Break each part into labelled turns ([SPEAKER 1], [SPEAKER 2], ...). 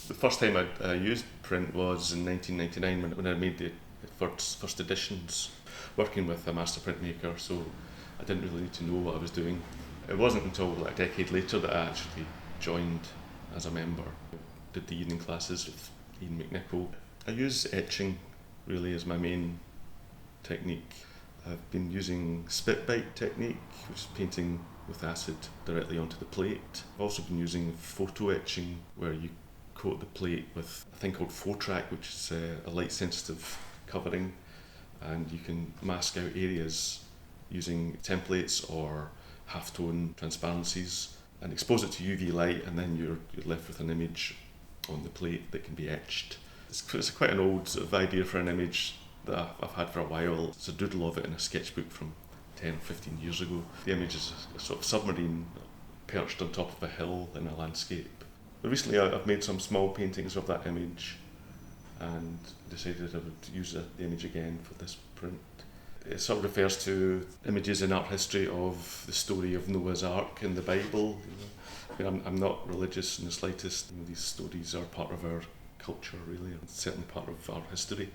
[SPEAKER 1] The first time I used print was in 1999 when I made the first editions, working with a master printmaker, so I didn't really need to know what I was doing. It wasn't until like a decade later that I actually joined as a member. Did the evening classes with Ian McNichol. I use etching really as my main technique. I've been using spit bite technique, which is painting with acid directly onto the plate. I've also been using photo etching, where you coat the plate with a thing called Photrack, which is a light sensitive covering, and you can mask out areas using templates or halftone transparencies and expose it to UV light, and then you're left with an image on the plate that can be etched. It's quite an old sort of idea for an image that I've had for a while. It's a doodle of it in a sketchbook from 10 or 15 years ago. The image is a sort of submarine perched on top of a hill in a landscape. But recently I've made some small paintings of that image and decided I would use the image again for this print. It sort of refers to images in art history of the story of Noah's Ark in the Bible. I mean, I'm not religious in the slightest. These stories are part of our culture, really, and certainly part of our history.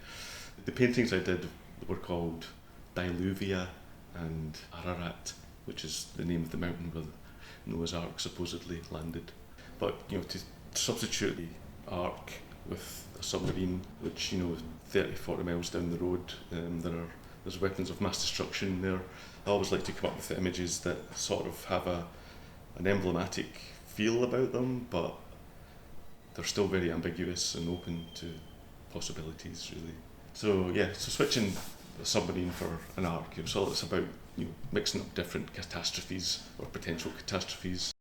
[SPEAKER 1] The paintings I did were called Diluvia and Ararat, which is the name of the mountain where Noah's Ark supposedly landed. But to substitute the Ark with a submarine, which 30-40 miles down the road, there's weapons of mass destruction there. I always like to come up with images that sort of have an emblematic feel about them, but they're still very ambiguous and open to possibilities, really. So switching a submarine for an ark, so it's about mixing up different catastrophes or potential catastrophes.